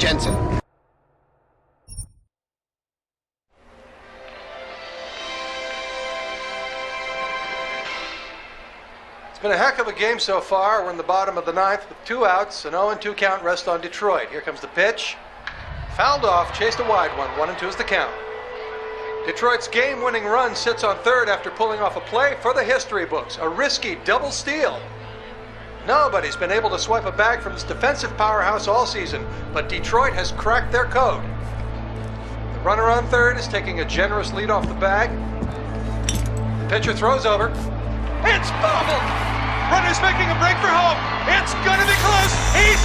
Jensen. It's been a heck of a game so far. We're in the bottom of the ninth with 2 outs, an 0-2 count rest on Detroit. Here comes the pitch. Fouled off, chased a wide one. 1-2 is the count. Detroit's game-winning run sits on third after pulling off a play for the history books. A risky double steal. Nobody's been able to swipe a bag from this defensive powerhouse all season, but Detroit has cracked their code. The runner on third is taking a generous lead off the bag. The pitcher throws over. It's bobbled! Runner's making a break for home. It's gonna be close. Heat!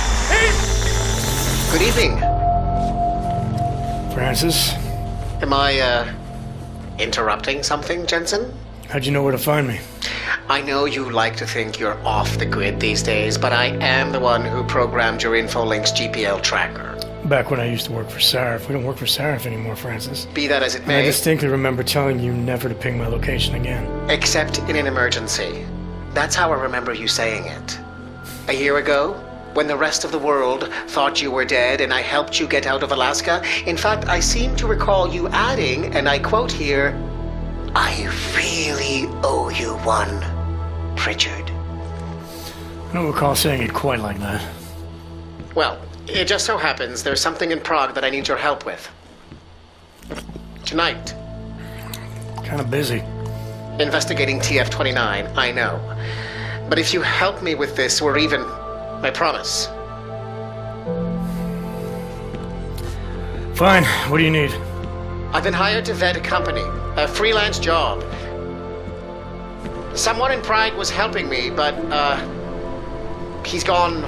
Good evening. Francis? Am I, interrupting something, Jensen? How'd you know where to find me? I know you like to think you're off the grid these days, but I am the one who programmed your Infolink's GPL tracker. Back when I used to work for Sarif. We don't work for Sarif anymore, Francis. Be that as it And may. I distinctly remember telling you never to ping my location again. Except in an emergency. That's how I remember you saying it. A year ago, when the rest of the world thought you were dead and I helped you get out of Alaska, in fact, I seem to recall you adding, and I quote here, "I really owe you one, Pritchard." I don't recall saying it quite like that. Well, it just so happens there's something in Prague that I need your help with. Tonight. Kind of busy. Investigating TF-29, I know. But if you help me with this, we're even. I promise. Fine. What do you need? I've been hired to vet a company, a freelance job. Someone in Prague was helping me, but, he's gone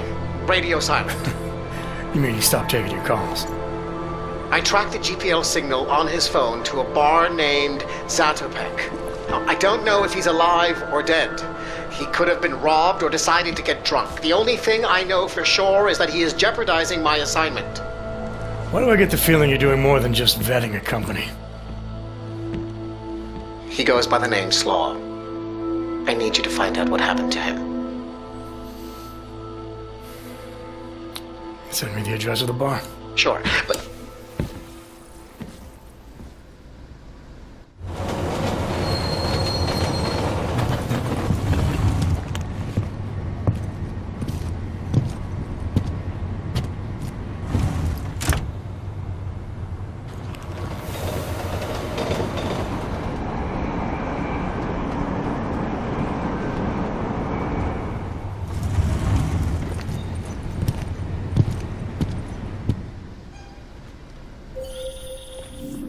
radio silent. You mean he stopped taking your calls? I tracked the GPL signal on his phone to a bar named Zatopek. Now, I don't know if he's alive or dead. He could have been robbed or decided to get drunk. The only thing I know for sure is that he is jeopardizing my assignment. Why do I get the feeling you're doing more than just vetting a company? He goes by the name Slaw. I need you to find out what happened to him. Send me the address of the bar. Sure, but...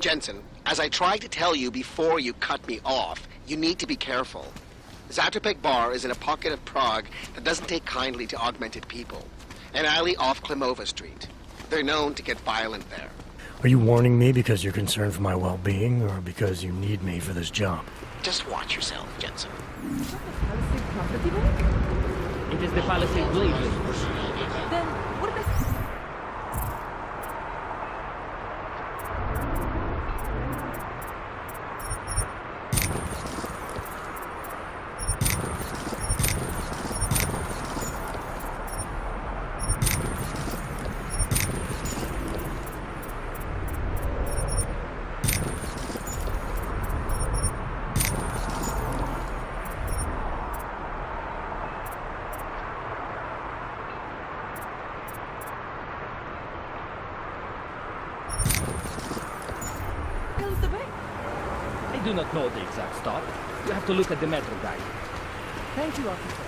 Jensen, as I tried to tell you before you cut me off, you need to be careful. Zatopek Bar is in a pocket of Prague that doesn't take kindly to augmented people. An alley off Klimova Street. They're known to get violent there. Are you warning me because you're concerned for my well-being, or because you need me for this job? Just watch yourself, Jensen. It is the Palisade Blade. Then what about... I do not know the exact stop. You have to look at the metro guide. Thank you, officer.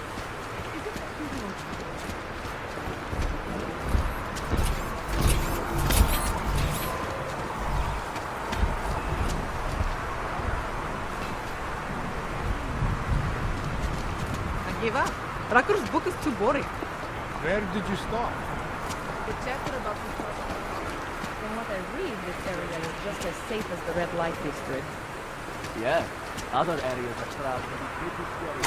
I gave up. Rutgers book is too boring. Where did you stop? The chapter about the From what I read, this area is just as safe as the red light district. Yeah, other areas are proud to be pretty scary.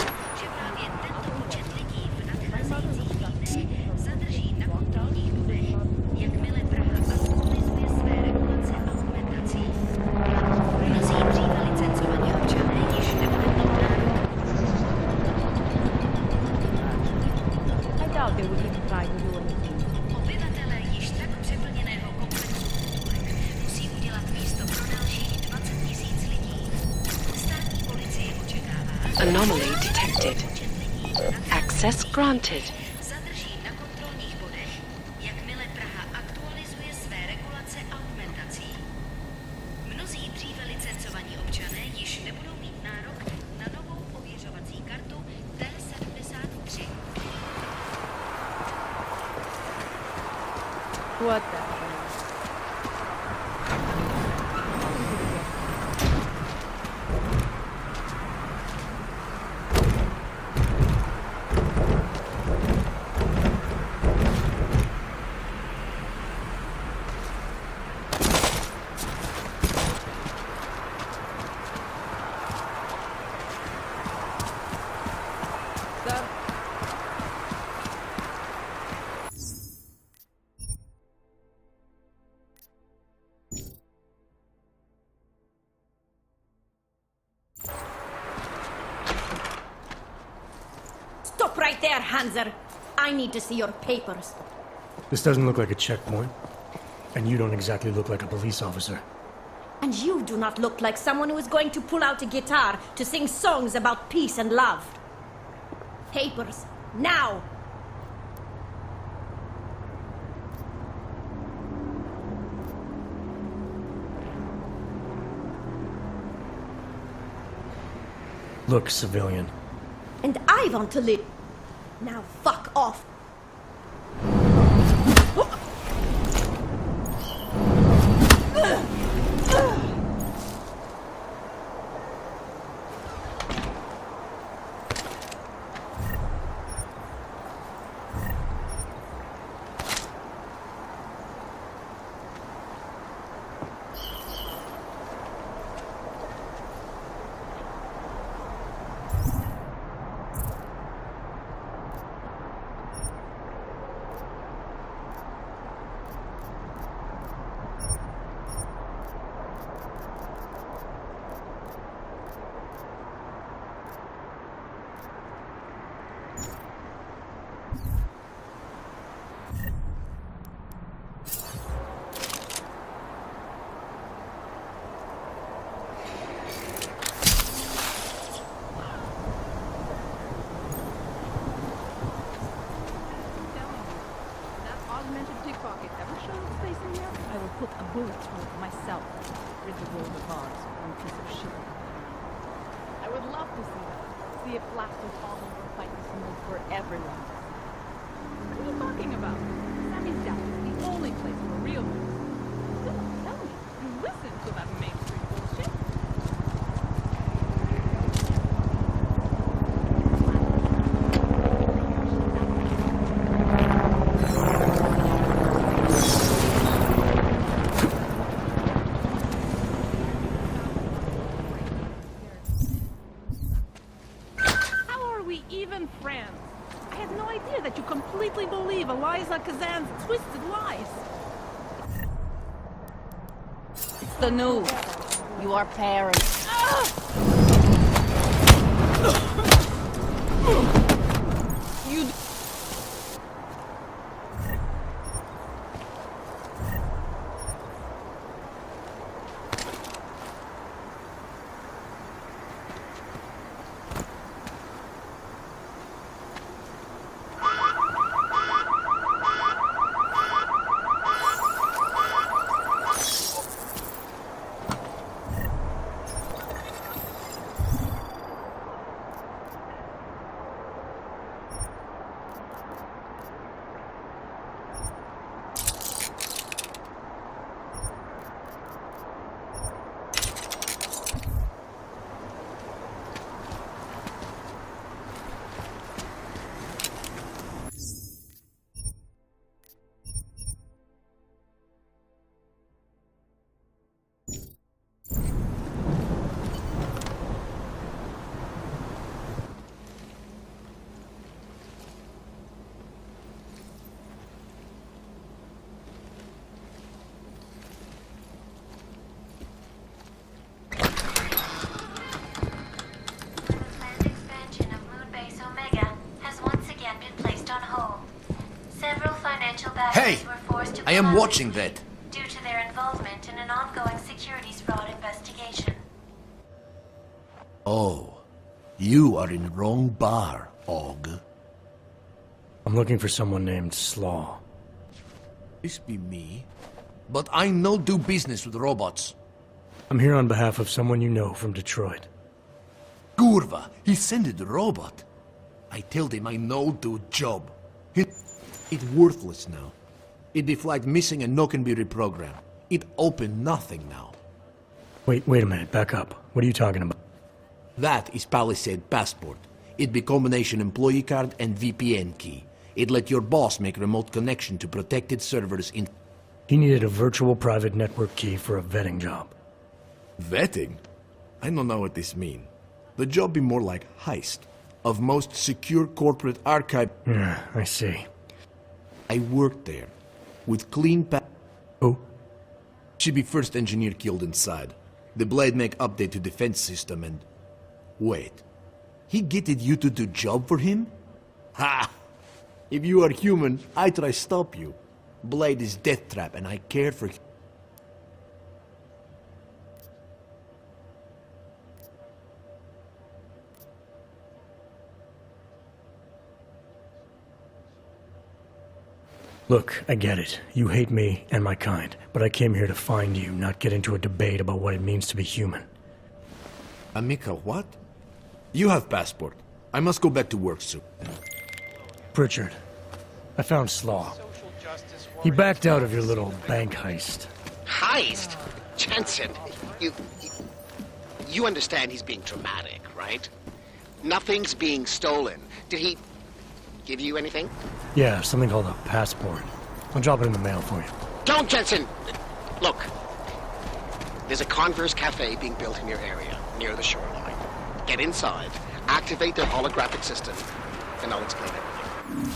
I doubt they would even try to do anything. Obyvatele již tak přeplněného Anomaly detected. Access granted. Zadrží na kontrolních bodech, jakmile Praha aktualizuje své regulace augmentací. Mnozí dříve licencovaní občané již nebudou mít nárok na novou ověřovací kartu T73. What the hell? Stop right there, Hanser! I need to see your papers. This doesn't look like a checkpoint. And you don't exactly look like a police officer. And you do not look like someone who is going to pull out a guitar to sing songs about peace and love. Papers, now! Look, civilian. And I want to live. Now fuck off. bullets from it myself. Rid the world of ours, one piece of shit. I would love to see that. See if Blasters all over fighting symbols for everyone. What are you talking about? Sammy's Death is the only place for real news. Come on, tell me. You listen to that mainstream bullshit. Even friends. I had no idea that you completely believe Eliza Kazan's twisted lies. It's the news. You are parents. You. Hey! I am watching that. Due to their involvement in an ongoing securities fraud investigation. Oh, You are in wrong bar, Og. I'm looking for someone named Slaw. This be me. But I no do business with robots. I'm here on behalf of someone you know from Detroit. Kurva, he sent the robot. I told him I no do job. It worthless now. It be flight missing and no can be reprogrammed. It open nothing now. Wait a minute, back up. What are you talking about? That is Palisade Passport. It be combination employee card and VPN key. It let your boss make remote connection to protected servers in... He needed a virtual private network key for a vetting job. Vetting? I don't know what this mean. The job be more like heist. Of most secure corporate archive... Yeah, I see. I worked there. With clean Who? She be first engineer killed inside. The blade make update to defense system and... Wait. He getted you to do job for him? Ha! If you are human, I try stop you. Blade is death trap and I care for... Look, I get it. You hate me and my kind, but I came here to find you, not get into a debate about what it means to be human. Amika, what? You have passport. I must go back to work soon. Pritchard, I found Slaw. He backed out of your little bank heist. Heist? Jensen, you understand he's being dramatic, right? Nothing's being stolen. Did he give you anything? Yeah, something called a passport. I'll drop it in the mail for you. Don't, Jensen! Look, there's a Converse cafe being built in your area, near the shoreline. Get inside, activate their holographic system, and I'll explain everything.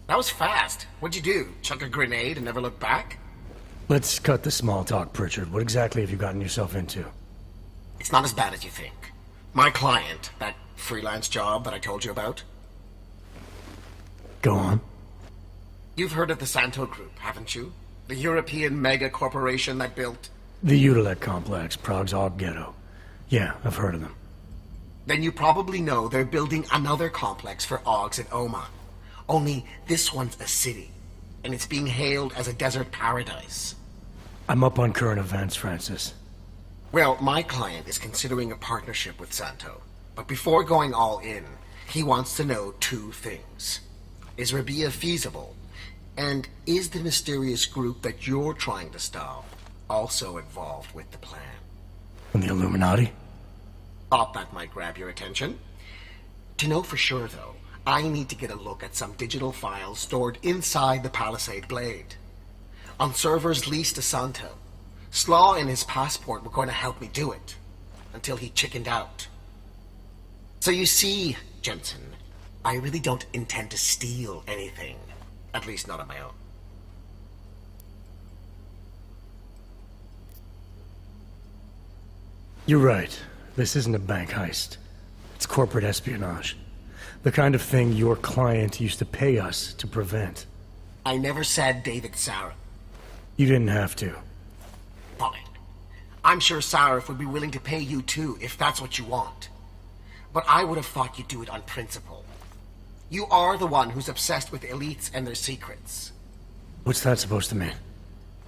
That was fast. What'd you do? Chuck a grenade and never look back? Let's cut the small talk, Pritchard. What exactly have you gotten yourself into? It's not as bad as you think. My client, that freelance job that I told you about. Go on. You've heard of the Santo Group, haven't you? The European mega corporation that built... The Utilec complex, Prague's Og ghetto. Yeah, I've heard of them. Then you probably know they're building another complex for Ogs in Oma. Only this one's a city, and it's being hailed as a desert paradise. I'm up on current events, Francis. Well, my client is considering a partnership with Santo. But before going all in, he wants to know two things. Is Rabia feasible? And is the mysterious group that you're trying to stop also involved with the plan? And the Illuminati? Thought that might grab your attention. To know for sure, though, I need to get a look at some digital files stored inside the Palisade Blade. On servers leased to Santo. Slaw and his passport were going to help me do it, until he chickened out. So you see, Jensen, I really don't intend to steal anything. At least not on my own. You're right. This isn't a bank heist. It's corporate espionage. The kind of thing your client used to pay us to prevent. I never said David Sarah. You didn't have to. Fine. I'm sure Sarah would be willing to pay you too, if that's what you want. But I would have thought you'd do it on principle. You are the one who's obsessed with elites and their secrets. What's that supposed to mean?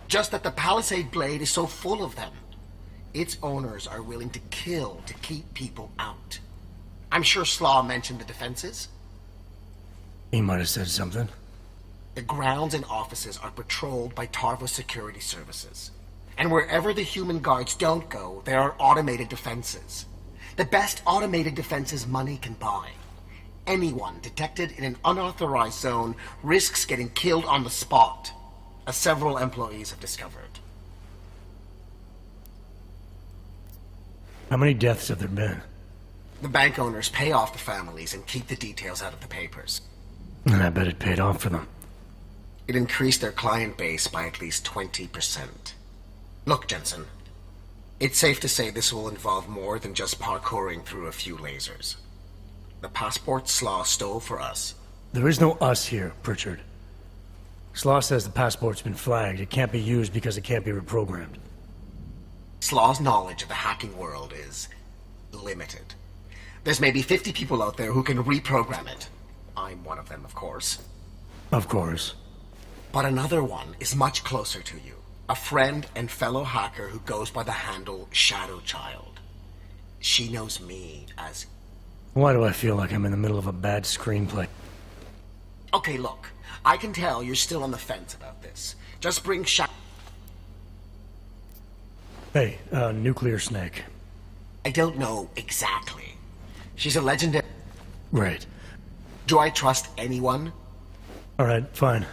Just that the Palisade Blade is so full of them. Its owners are willing to kill to keep people out. I'm sure Slaw mentioned the defenses. He might have said something. The grounds and offices are patrolled by Tarvo security services. And wherever the human guards don't go, there are automated defenses. The best automated defenses money can buy. Anyone detected in an unauthorized zone risks getting killed on the spot, as several employees have discovered. How many deaths have there been? The bank owners pay off the families and keep the details out of the papers. And I bet it paid off for them. It increased their client base by at least 20%. Look, Jensen, it's safe to say this will involve more than just parkouring through a few lasers. The passport Slaw stole for us. There is no us here, Pritchard. Slaw says the passport's been flagged. It can't be used because it can't be reprogrammed. Slaw's knowledge of the hacking world is limited. There's maybe 50 people out there who can reprogram it. I'm one of them, of course. Of course. But another one is much closer to you. A friend and fellow hacker who goes by the handle Shadow Child. She knows me as... Why do I feel like I'm in the middle of a bad screenplay? Okay, look. I can tell you're still on the fence about this. Just bring Hey, Nuclear Snake. I don't know exactly. She's a legendary... Right. Do I trust anyone? Alright, fine.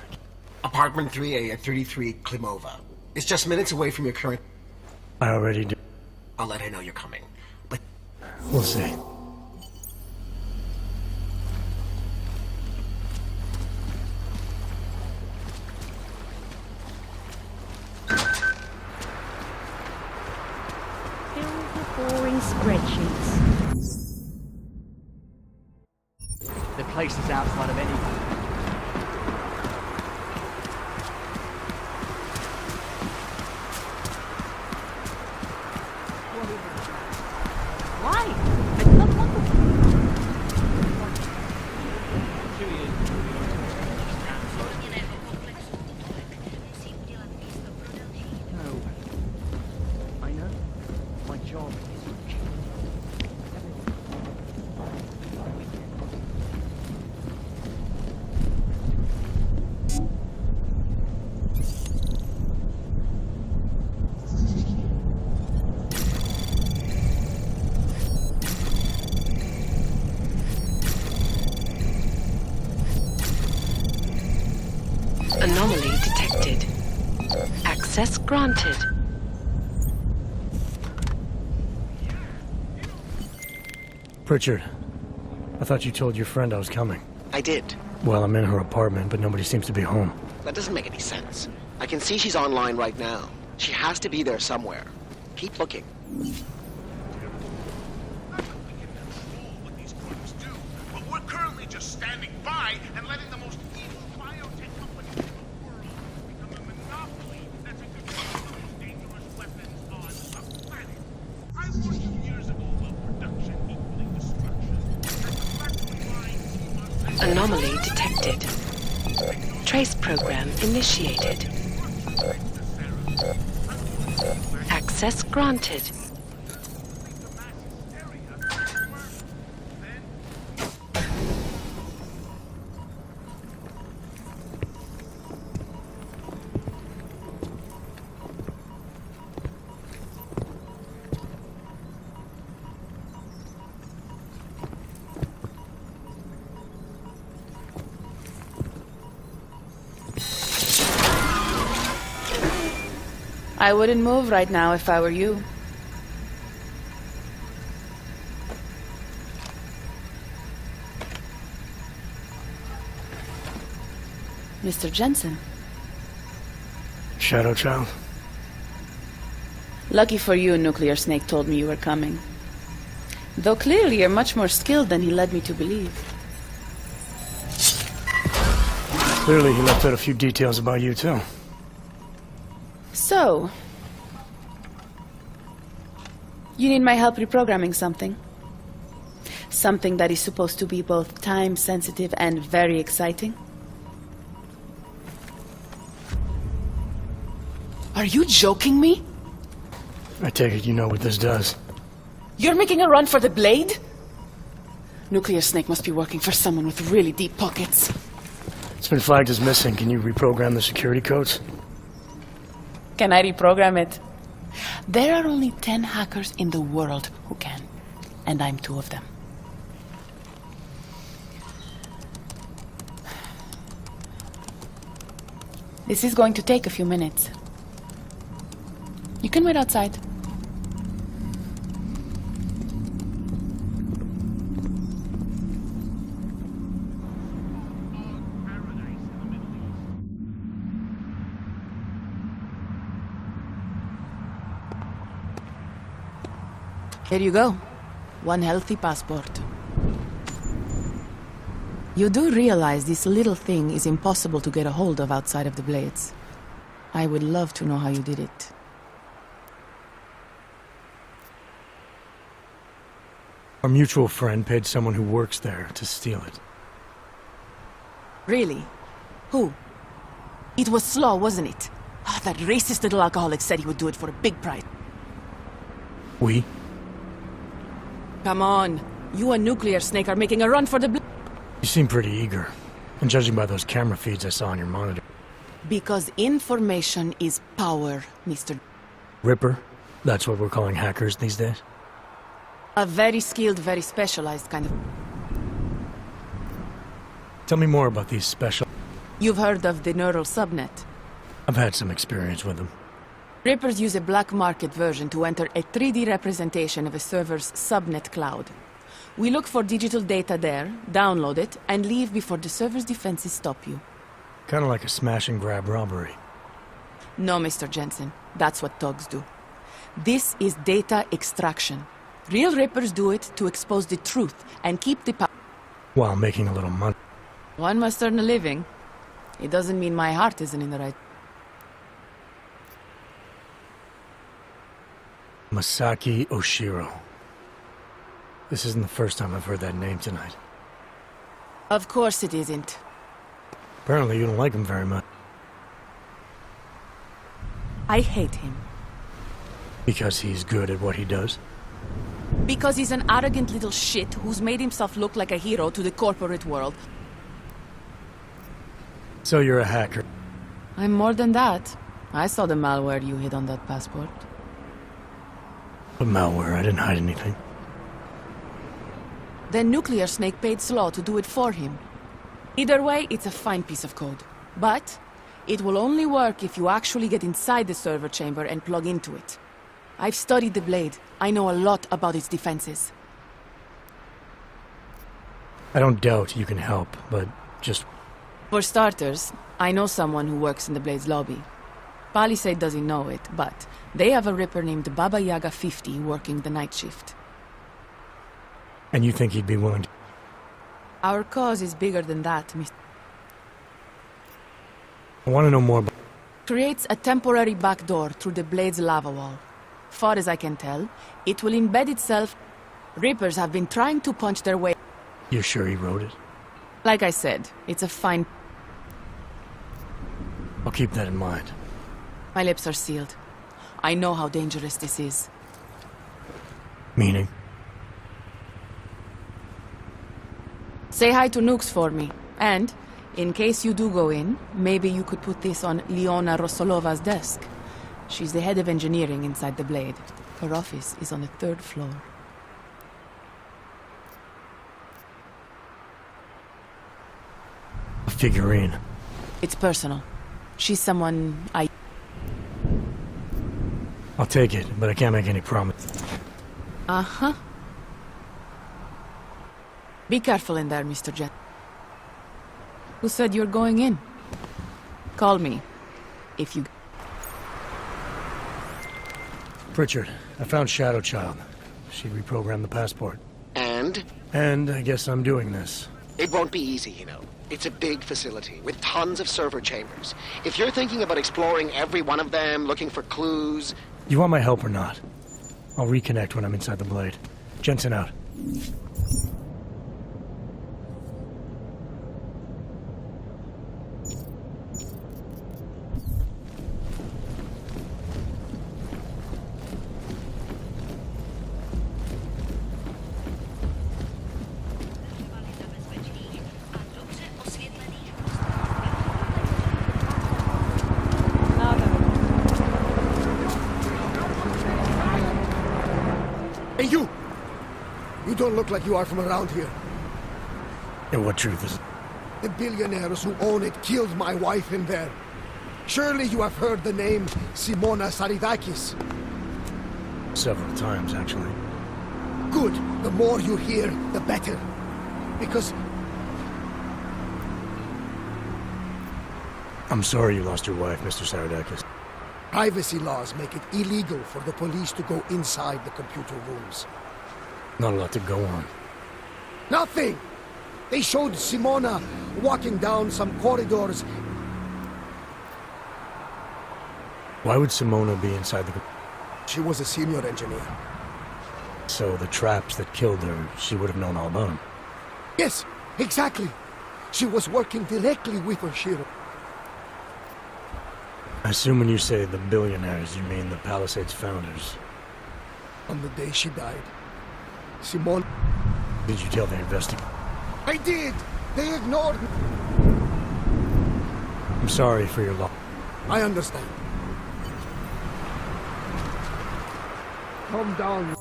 Apartment 3A at 33 Klimova. It's just minutes away from your current... I already do. I'll let her know you're coming. But... We'll see. Boring spreadsheets. The place is outside of any... Why? I do not want to. No. I know. My job is Anomaly detected. Access granted. Pritchard, I thought you told your friend I was coming. I did. Well, I'm in her apartment, but nobody seems to be home. That doesn't make any sense. I can see she's online right now. She has to be there somewhere. Keep looking. But we're currently just standing by and letting the most evil biotech company in the world become a monopoly that's in control of the most dangerous weapons on the planet. I warned you years ago about production equaling destruction. And the factory lines must... Anomaly detected. Trace program initiated. Access granted. I wouldn't move right now if I were you. Mr. Jensen. Shadow Child? Lucky for you, Nuclear Snake told me you were coming. Though clearly you're much more skilled than he led me to believe. Clearly he left out a few details about you, too. So... you need my help reprogramming something? Something that is supposed to be both time-sensitive and very exciting? Are you joking me? I take it you know what this does. You're making a run for the blade? Nuclear Snake must be working for someone with really deep pockets. It's been flagged as missing. Can you reprogram the security codes? Can I reprogram it? There are only 10 hackers in the world who can. And I'm 2 of them. This is going to take a few minutes. You can wait outside. Here you go. 1 healthy passport. You do realize this little thing is impossible to get a hold of outside of the Blades. I would love to know how you did it. Our mutual friend paid someone who works there to steal it. Really? Who? It was Slaw, wasn't it? Ah, that racist little alcoholic said he would do it for a big price. We? Come on. You and Nuclear Snake are making a run for the You seem pretty eager. And judging by those camera feeds I saw on your monitor. Because information is power, Mr. Ripper? That's what we're calling hackers these days? A very skilled, very specialized kind of... Tell me more about these special... You've heard of the neural subnet? I've had some experience with them. Rippers use a black market version to enter a 3D representation of a server's subnet cloud. We look for digital data there, download it, and leave before the server's defenses stop you. Kinda like a smash and grab robbery. No, Mr. Jensen. That's what thugs do. This is data extraction. Real Rippers do it to expose the truth and keep the power. While making a little money. One must earn a living. It doesn't mean my heart isn't in the right... Masaki Oshiro. This isn't the first time I've heard that name tonight. Of course it isn't. Apparently you don't like him very much. I hate him. Because he's good at what he does? Because he's an arrogant little shit who's made himself look like a hero to the corporate world. So you're a hacker? I'm more than that. I saw the malware you hid on that passport. What malware? I didn't hide anything. Then Nuclear Snake paid Slaw to do it for him. Either way, it's a fine piece of code. But it will only work if you actually get inside the server chamber and plug into it. I've studied the Blade. I know a lot about its defenses. I don't doubt you can help, but just... For starters, I know someone who works in the Blade's lobby. Palisade doesn't know it, but they have a Ripper named Baba Yaga 50 working the night shift. And you think he'd be willing to... Our cause is bigger than that, Mr. I want to know more about... Creates a temporary backdoor through the Blade's lava wall. Far as I can tell, it will embed itself. Rippers have been trying to punch their way... You're sure he wrote it? Like I said, it's a fine... I'll keep that in mind. My lips are sealed. I know how dangerous this is. Meaning? Say hi to Nukes for me. And, in case you do go in, maybe you could put this on Leona Rosolova's desk. She's the head of engineering inside the Blade. Her office is on the 3rd floor. A figurine. It's personal. She's someone I... I'll take it, but I can't make any promise. Uh-huh. Be careful in there, Mr. Jet. Who said you're going in? Call me, if you... Pritchard, I found Shadow Child. She reprogrammed the passport. And? And I guess I'm doing this. It won't be easy, you know. It's a big facility with tons of server chambers. If you're thinking about exploring every one of them, looking for clues... You want my help or not? I'll reconnect when I'm inside the blade. Jensen out. Hey, you! You don't look like you are from around here. And what truth is it? The billionaires who own it killed my wife in there. Surely you have heard the name Simona Saridakis. Several times, actually. Good. The more you hear, the better. Because... I'm sorry you lost your wife, Mr. Saridakis. privacy laws make it illegal for the police to go inside the computer rooms. Not a lot to go on. Nothing! They showed Simona walking down some corridors. Why would Simona be inside the... She was a senior engineer. So the traps that killed her, she would have known all about them. Yes, exactly. She was working directly with Oshiro. I assume when you say the billionaires, you mean the Palisades founders. On the day she died, Simone... Did you tell the investigator? I did! They ignored me! I'm sorry for your loss. I understand. Calm down.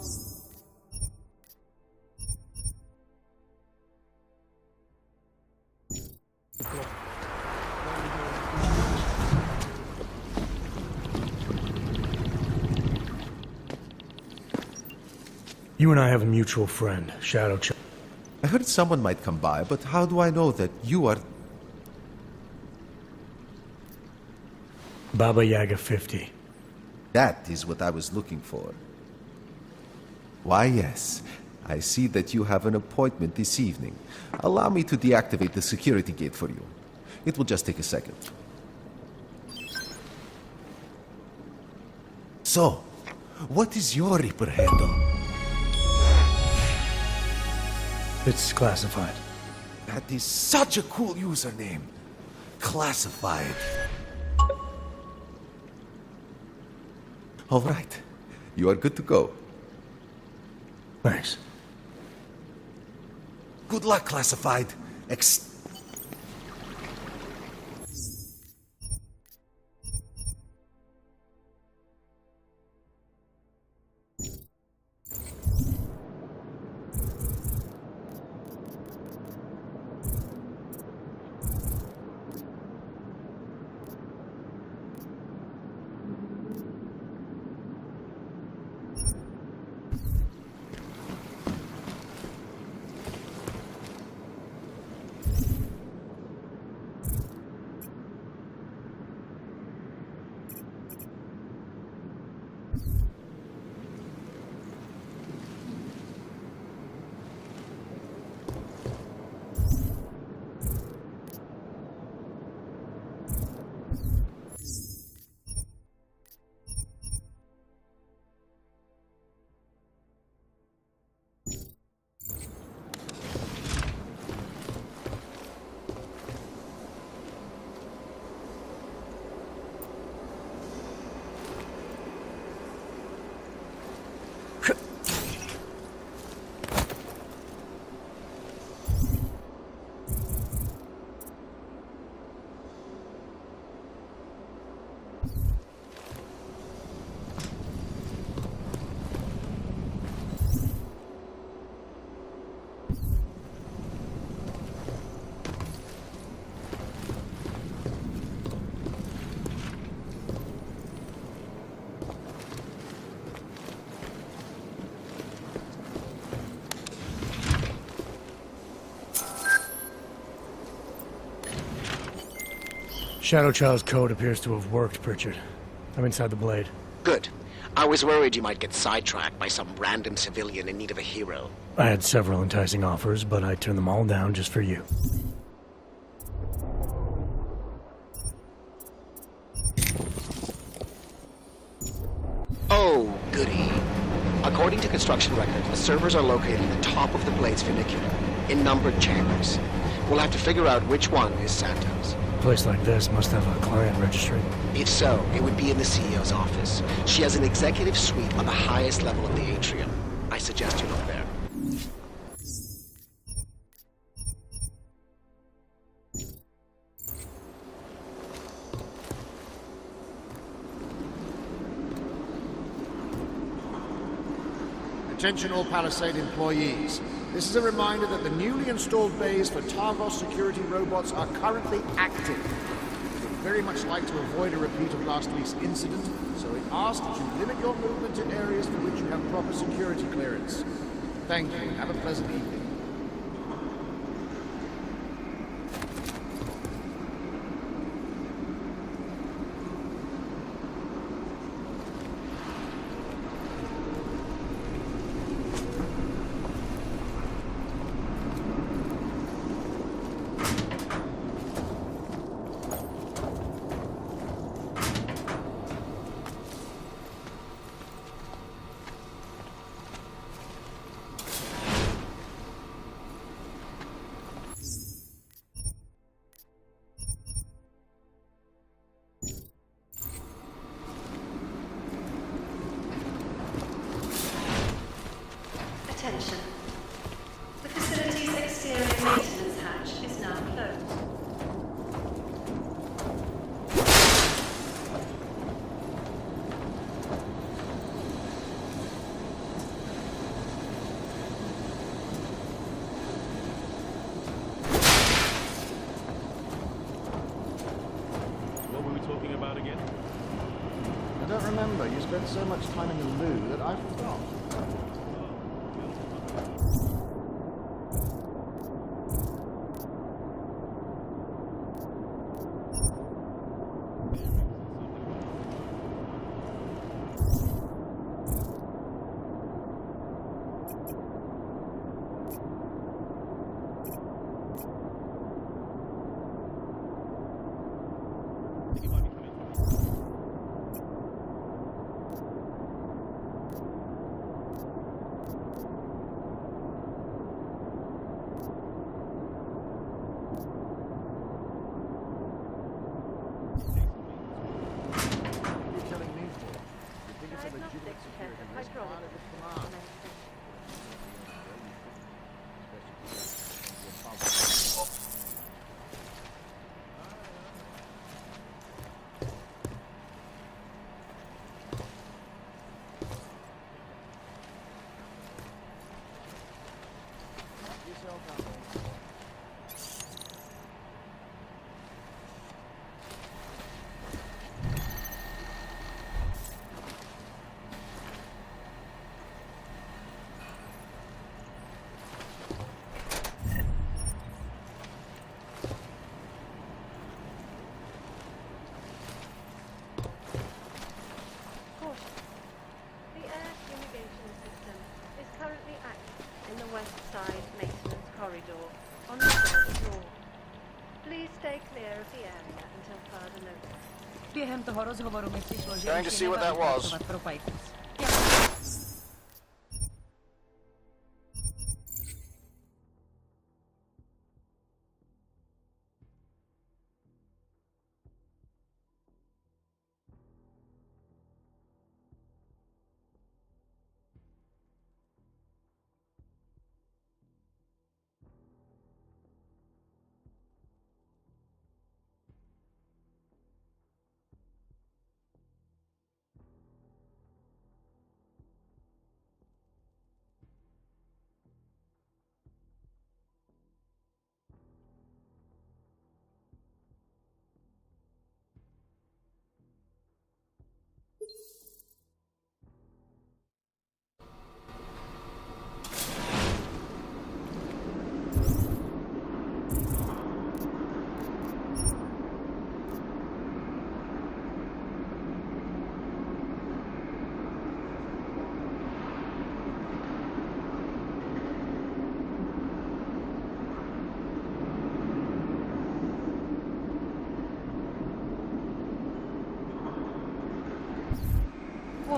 You and I have a mutual friend, Shadow Child. I heard someone might come by, but how do I know that you are... Baba Yaga 50. That is what I was looking for. Why, yes. I see that you have an appointment this evening. Allow me to deactivate the security gate for you. It will just take a second. So, what is your Reaper handle? It's classified. That is such a cool username. Classified. All right. You are good to go. Thanks. Good luck, Classified. Shadow Child's code appears to have worked, Pritchard. I'm inside the blade. Good. I was worried you might get sidetracked by some random civilian in need of a hero. I had several enticing offers, but I turned them all down just for you. Oh, goody. According to construction records, the servers are located at the top of the Blade's funicular, in numbered chambers. We'll have to figure out which one is Santos. A place like this must have a client registry. If so, it would be in the CEO's office. She has an executive suite on the highest level of the atrium. I suggest you look there. Attention all Palisade employees. This is a reminder that the newly installed bays for Targos security robots are currently active. We would very much like to avoid a repeat of last week's incident, so we ask that you limit your movement to areas for which you have proper security clearance. Thank you. Have a pleasant evening. Attention. The facility's exterior maintenance hatch is now closed. What were we talking about again? I don't remember. You spent so much time in the loo that I forgot. West Side Maintenance Corridor on the third floor. Please stay clear of the area until further notice. Během toho rozhovoru mi přišlo, že Trying to see what that was. pro Pythons.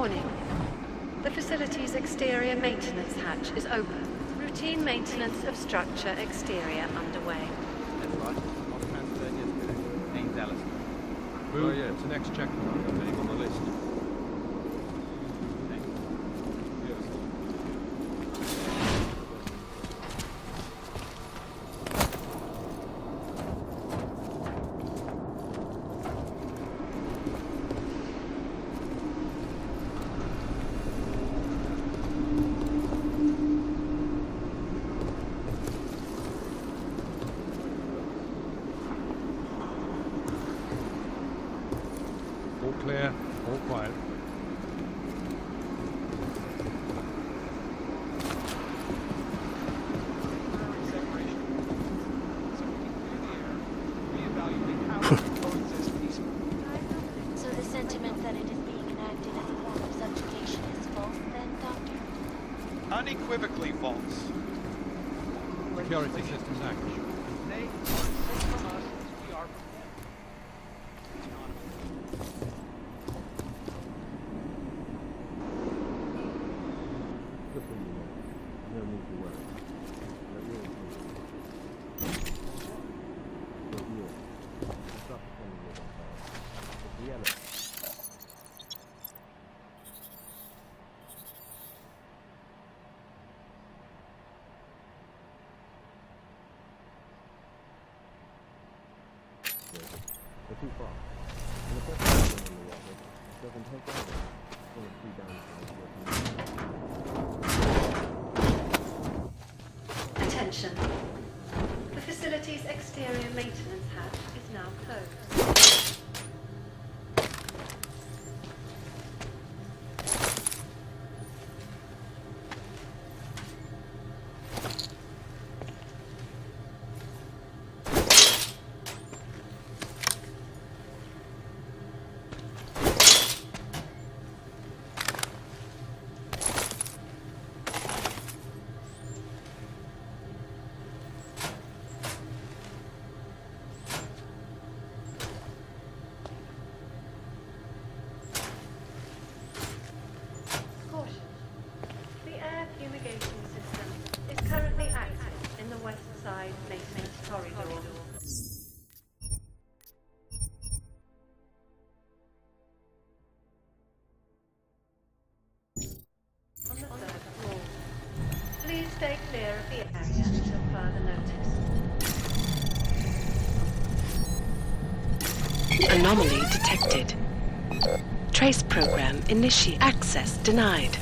Warning. The facility's exterior maintenance hatch is open. Routine maintenance of structure exterior underway. That's right. On transfer yesterday. Name's Alistair. Oh yeah, it's an ex-check name on the list. All clear, all quiet. So the sentiment that it is being enacted as a form of subjugation is false then, Doctor? Unequivocally false. Security systems active. They are safe from us as we are from them. They're too far. And the person in the water doesn't take over. One of three down. Attention. The facility's exterior maintenance hatch is now closed. Caution. The air fumigation system is currently active in the west side maintenance corridor. On the third floor. Please stay clear of the area until further notice. Anomaly detected. Trace program initiate. Access denied.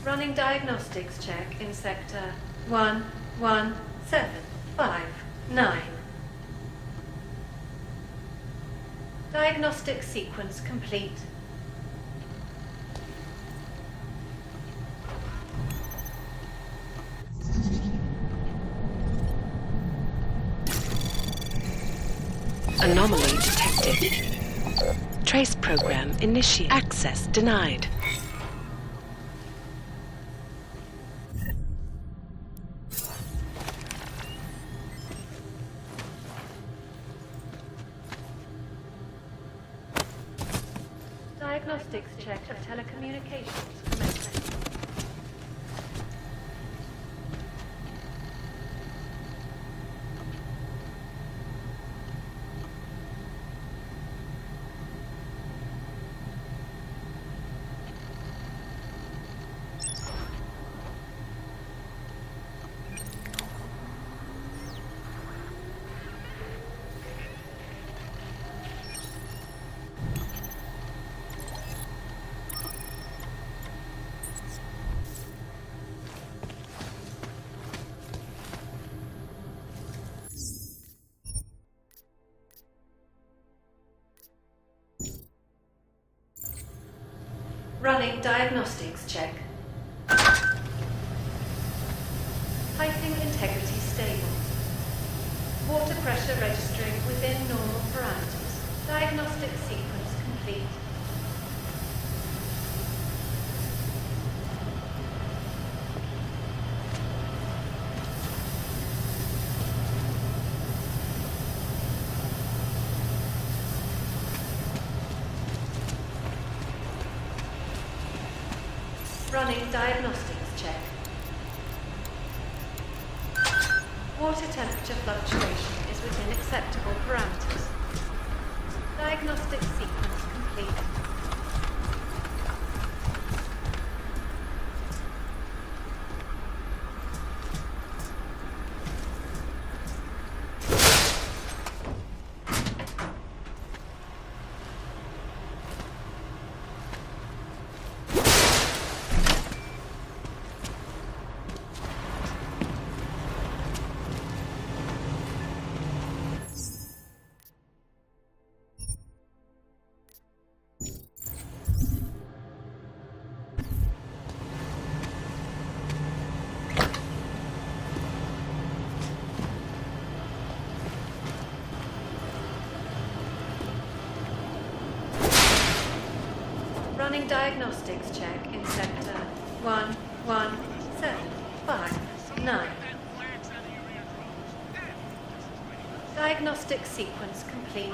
Running diagnostics check in sector 11759. Diagnostic sequence complete. Anomaly detected. Trace program initiate. Access denied. Diagnostics check of telecommunications commencing. Running diagnostics check. Piping integrity stable. Water pressure registering within normal parameters. Diagnostic sequence complete. Running diagnostics check. Water temperature fluctuation is within acceptable parameters. Diagnostic sequence complete. Running diagnostics check in sector 11759. Diagnostic sequence complete.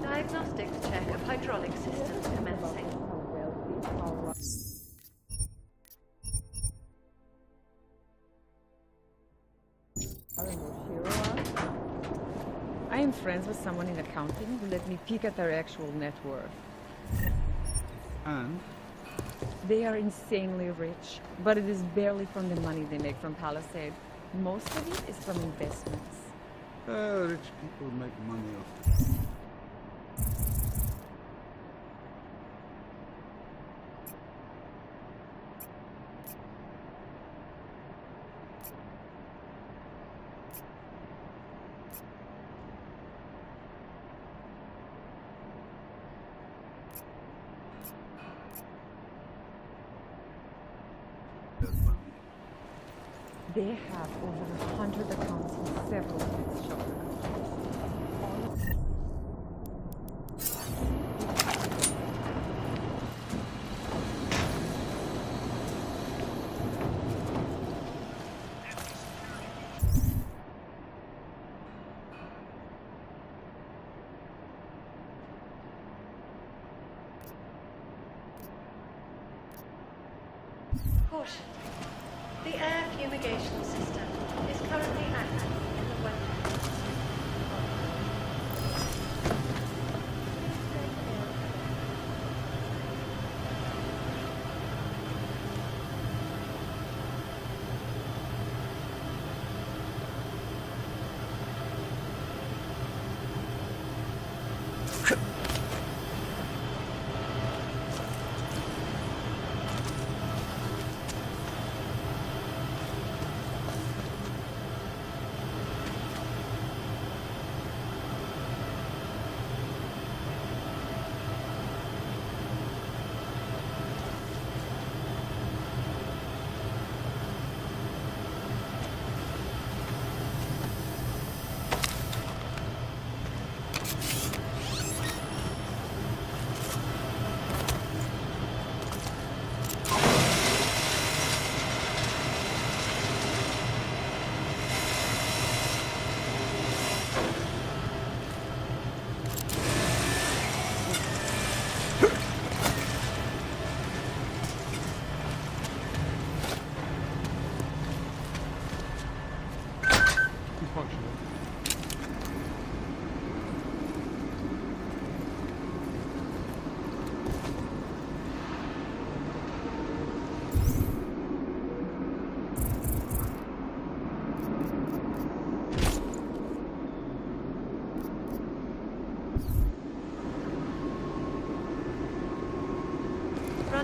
Diagnostics check of hydraulic systems commencing. I am friends with someone in accounting who let me peek at their actual net worth. And? They are insanely rich, but it is barely from the money they make from Palisade. Most of it is from investments. Rich people make money off. They have over 100 accounts in several tax shelter countries. Caution. The air fumigation system is currently active in the weapon.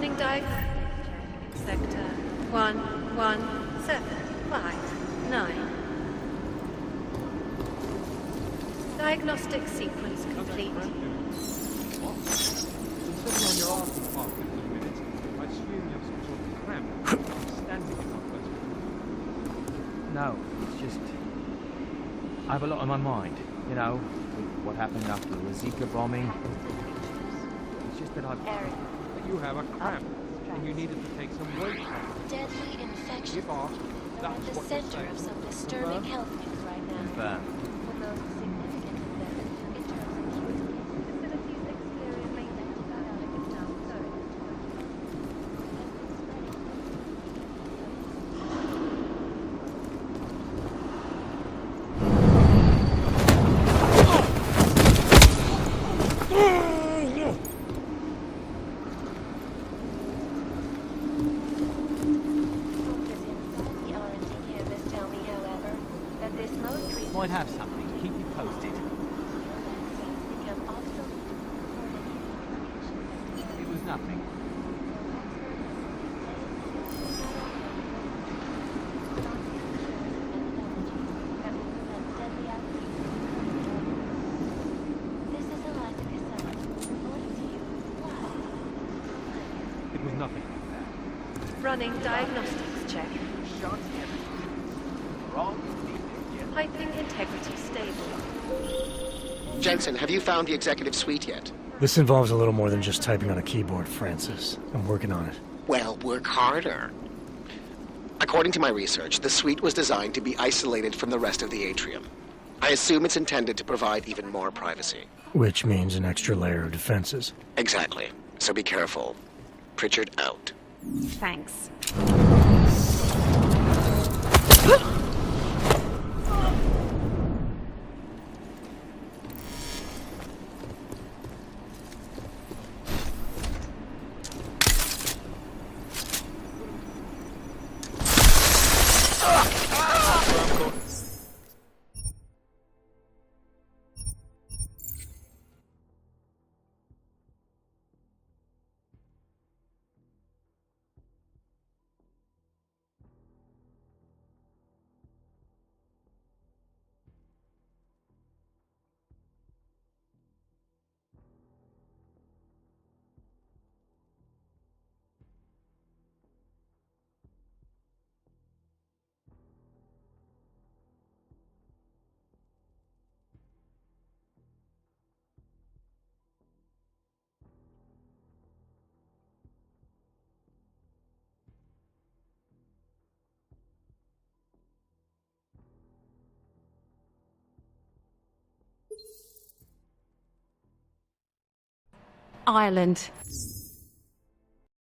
Running diagnostics check. Sector 1175-9. Diagnostic sequence complete. Sitting on your arse for the past 15 minutes, I assume you have some sort of cramp. Standing is not close. No, it's just... I have a lot on my mind. You know, with what happened after the Zika bombing. It's just that I've... You have a cramp, and you needed to take some weight off. Deadly infection. If asked, We're that's at the what you're center saying. of some disturbing health news right now. Confirmed. The most significant event in terms of case. Facility's exterior main antibiotic is now surged. The R&D canvas tell me, however, that this most recent Might have something. Keep you posted. become obsolete It was nothing. This is Eliza Cassell. Reporting to you. Why? It was nothing. Running diagnostics check. Piping integrity stable. Jensen, have you found the executive suite yet? This involves a little more than just typing on a keyboard, Francis. I'm working on it. Well, work harder. According to my research, the suite was designed to be isolated from the rest of the atrium. I assume it's intended to provide even more privacy. Which means an extra layer of defenses. Exactly. So be careful. Pritchard out. Thanks. Ireland.